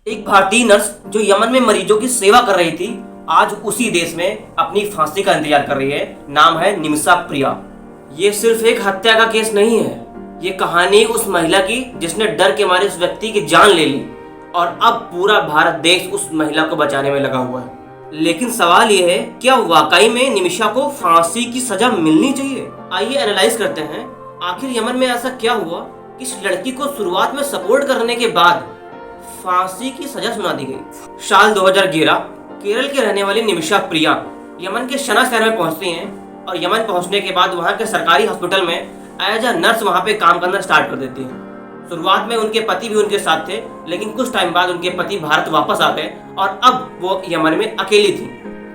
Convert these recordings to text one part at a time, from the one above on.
एक भारतीय नर्स जो यमन में मरीजों की सेवा कर रही थी, आज उसी देश में अपनी फांसी का इंतजार कर रही है। नाम है निमिषा प्रिया। ये सिर्फ एक हत्या का केस नहीं है, ये कहानी उस महिला की जिसने डर के मारे उस व्यक्ति की जान ले ली और अब पूरा भारत देश उस महिला को बचाने में लगा हुआ है। लेकिन सवाल ये है, क्या वाकई में निमिषा को फांसी की सजा मिलनी चाहिए? आइए एनालाइज करते हैं, आखिर यमन में ऐसा क्या हुआ कि इस लड़की को शुरुआत में सपोर्ट करने के बाद फांसी की सजा सुना दी गई। साल 2011 केरल के रहने वाली निमिषा प्रिया यमन के सना शहर में पहुंचती हैं और यमन पहुंचने के बाद वहां के सरकारी हॉस्पिटल में एज अ नर्स वहां पे काम करना स्टार्ट कर देती हैं। शुरुआत में उनके पति भी उनके साथ थे, लेकिन कुछ टाइम बाद उनके पति भारत वापस आ गए और अब वो यमन में अकेली थी।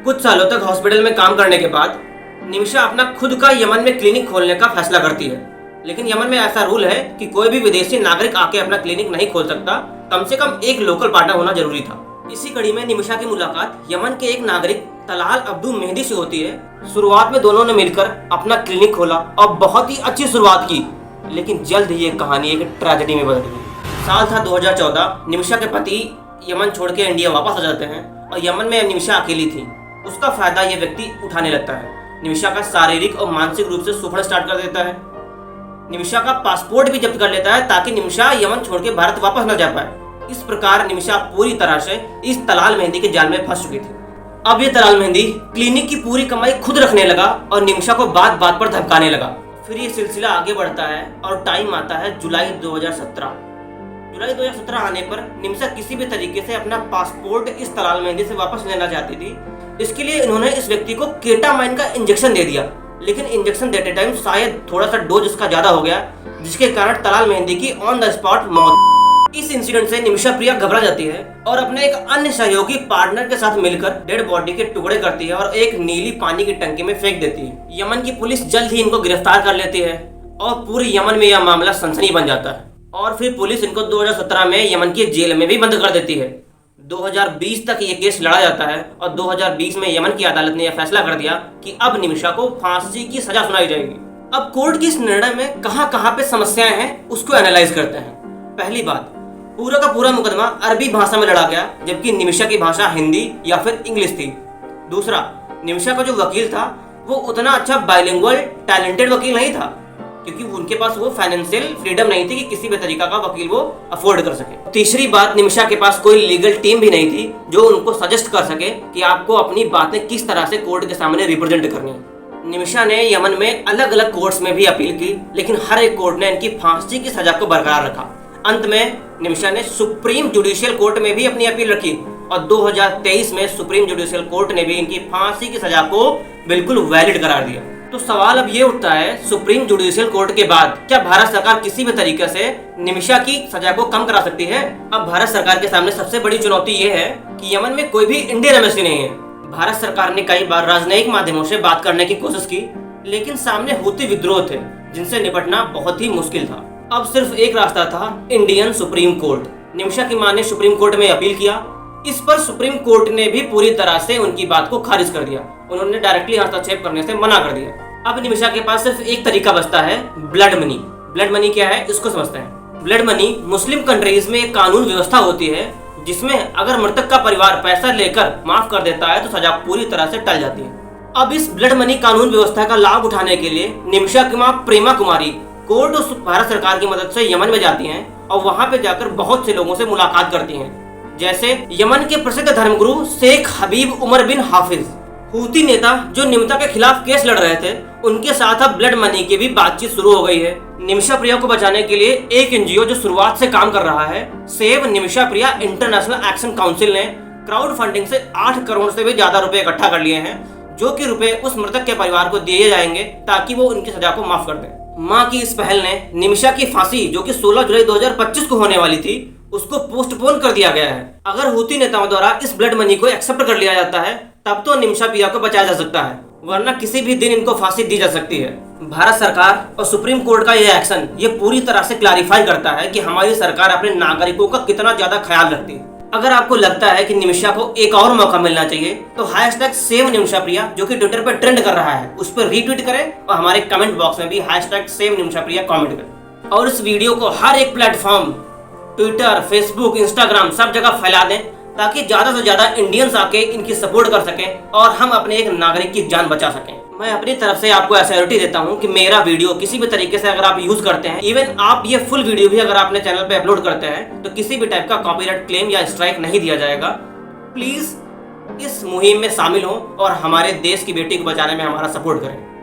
कुछ सालों तक हॉस्पिटल में काम करने के बाद निमिषा अपना खुद का यमन में क्लिनिक खोलने का फैसला करती है। लेकिन यमन में ऐसा रूल है कि कोई भी विदेशी नागरिक आके अपना क्लिनिक नहीं खोल सकता, कम से कम एक लोकल पार्टनर होना जरूरी था। इसी कड़ी में निमिषा की मुलाकात यमन के एक नागरिक तलाल अब्दू मेहदी से होती है। शुरुआत में दोनों ने मिलकर अपना क्लिनिक खोला और बहुत ही अच्छी शुरुआत की, लेकिन जल्द ही ये कहानी एक ट्रेजेडी में बदल गई। साल था 2014। निमिषा के पति यमन छोड़ के इंडिया वापस आ जाते हैं और यमन में निमिषा अकेली थी। उसका फायदा ये व्यक्ति उठाने लगता है। निमिषा का शारीरिक और मानसिक रूप से शोषण स्टार्ट कर देता है। निमिषा का पासपोर्ट भी जब्त कर लेता है ताकि निमिषा यमन छोड़ के भारत वापस न जा पाए। इस प्रकार निमिषा पूरी तरह से इस तलाल मेहंदी के जाल में फंस चुकी थी। अब ये तलाल मेहंदी क्लिनिक की पूरी कमाई खुद रखने लगा और निमिषा को बात बात पर धमकाने लगा। फिर ये सिलसिला आगे बढ़ता है और टाइम आता है जुलाई 2017। जुलाई 2017 आने पर निमिषा किसी भी तरीके से अपना पासपोर्ट इस तलाल मेहंदी से वापस लेना चाहती थी। इसके लिए इन्होंने इस व्यक्ति को केटामाइन का इंजेक्शन दे दिया, लेकिन इंजेक्शन देते टाइम शायद थोड़ा सा डोज इसका ज्यादा हो गया, जिसके कारण तलाल मेहंदी की ऑन द स्पॉट मौत। इस इंसिडेंट से निमिषा प्रिया घबरा जाती है और अपने एक अन्य सहयोगी पार्टनर के साथ मिलकर डेड बॉडी के टुकड़े करती है और एक नीली पानी की टंकी में फेंक देती है। यमन की पुलिस जल्द ही इनको गिरफ्तार कर लेती है और पूरे यमन में यह मामला सनसनी बन जाता है और फिर पुलिस इनको 2017 में यमन की जेल में भी बंद कर देती है। 2020 तक ये केस लड़ा जाता है और 2020 में यमन की अदालत ने यह फैसला कर दिया कि अब निमिषा को फांसी की सजा सुनाई जाएगी। अब कोर्ट के इस निर्णय में कहां पे समस्याएं हैं उसको एनालाइज करते हैं। पहली बात, पूरा का पूरा मुकदमा अरबी भाषा में लड़ा गया, जबकि निमिषा की भाषा हिंदी या फिर इंग्लिश थी। दूसरा, निमिषा का जो वकील था वो उतना अच्छा बाइलिंगुअल टैलेंटेड वकील नहीं था, क्योंकि उनके पास वो फाइनेंशियल फ्रीडम नहीं थी कि किसी भी तरीका का वकील वो अफोर्ड कर सके। तीसरी बात, निमिषा के पास कोई लीगल टीम भी नहीं थी जो उनको सजेस्ट कर सके कि आपको अपनी बातें किस तरह से कोर्ट के सामने रिप्रेजेंट करनी है। निमिषा ने यमन में अलग अलग कोर्ट्स में भी अपील की, लेकिन हर एक कोर्ट ने इनकी फांसी की सजा को बरकरार रखा। अंत में निमिषा ने सुप्रीम जुडिशियल कोर्ट में भी अपनी अपील रखी और 2023 में सुप्रीम जुडिशियल कोर्ट ने भी इनकी फांसी की सजा को बिल्कुल वैलिड करार दिया। तो सवाल अब ये उठता है, सुप्रीम जुडिशियल कोर्ट के बाद क्या भारत सरकार किसी भी तरीके से निमिषा की सजा को कम करा सकती है? अब भारत सरकार के सामने सबसे बड़ी चुनौती ये है कि यमन में कोई भी इंडियन एम्बेसी नहीं है। भारत सरकार ने कई बार राजनयिक माध्यमों से बात करने की कोशिश की, लेकिन सामने हूती विद्रोह थे जिनसे निपटना बहुत ही मुश्किल था। अब सिर्फ एक रास्ता था, इंडियन सुप्रीम कोर्ट। निमिषा की मां ने सुप्रीम कोर्ट में अपील किया। इस पर सुप्रीम कोर्ट ने भी पूरी तरह से उनकी बात को खारिज कर दिया। उन्होंने डायरेक्टली हस्तक्षेप करने से मना कर दिया। अब निमिषा के पास सिर्फ एक तरीका बचता है, ब्लड मनी। ब्लड मनी क्या है इसको समझते हैं। ब्लड मनी मुस्लिम कंट्रीज में एक कानून व्यवस्था होती है जिसमें अगर मृतक का परिवार पैसा लेकर माफ कर देता है तो सजा पूरी तरह से टल जाती है। अब इस ब्लड मनी कानून व्यवस्था का लाभ उठाने के लिए निमिषा की मां प्रेमा कुमारी कोर्ट और भारत सरकार की मदद से यमन में जाती हैं और वहां पे जाकर बहुत से लोगों से मुलाकात करती हैं, जैसे यमन के प्रसिद्ध धर्मगुरु शेख हबीब उमर बिन हाफिज। हूती नेता जो निमिषा के खिलाफ केस लड़ रहे थे, उनके साथ अब ब्लड मनी की भी बातचीत शुरू हो गई है। निमिषा प्रिया को बचाने के लिए एक एनजीओ जो शुरुआत से काम कर रहा है, सेव निमिषा प्रिया इंटरनेशनल एक्शन काउंसिल ने क्राउड फंडिंग से 8 करोड़ से भी ज्यादा रुपए इकट्ठा कर लिए हैं, जो कि रुपए उस मृतक के परिवार को दिए जाएंगे ताकि वो उनकी सजा को माफ कर दें। मां की इस पहल ने निमिषा की फांसी जो कि 16 जुलाई 2025 को होने वाली थी, उसको पोस्टपोन कर दिया गया है। अगर हूती नेताओं द्वारा इस ब्लड मनी को एक्सेप्ट कर लिया जाता है, तब तो निमिषा प्रिया को बचाया जा सकता है, वरना किसी भी दिन इनको फांसी दी जा सकती है। भारत सरकार और सुप्रीम कोर्ट का यह एक्शन ये पूरी तरह से क्लैरिफाई करता है कि हमारी सरकार अपने नागरिकों का कितना ज्यादा ख्याल रखती है। अगर आपको लगता है कि निमिषा को एक और मौका मिलना चाहिए, तो हैशटैग सेव निमिषा प्रिया जो कि ट्विटर पर ट्रेंड कर रहा है, उस पर रीट्वीट करें और हमारे कमेंट बॉक्स में भी हैशटैग सेव निमिषा प्रिया कमेंट करें। और इस वीडियो को हर एक प्लेटफॉर्म ट्विटर, फेसबुक, इंस्टाग्राम सब जगह फैला दें ताकि ज्यादा से ज्यादा इंडियंस आके इनकी सपोर्ट कर सकें और हम अपने एक नागरिक की जान बचा सकें। मैं अपनी तरफ से आपको एश्योरिटी देता हूं कि मेरा वीडियो किसी भी तरीके से अगर आप यूज करते हैं, इवन आप ये फुल वीडियो भी अगर अपने चैनल पे अपलोड करते हैं, तो किसी भी टाइप का कॉपीराइट क्लेम या स्ट्राइक नहीं दिया जाएगा। प्लीज इस मुहिम में शामिल हो और हमारे देश की बेटी को बचाने में हमारा सपोर्ट करें।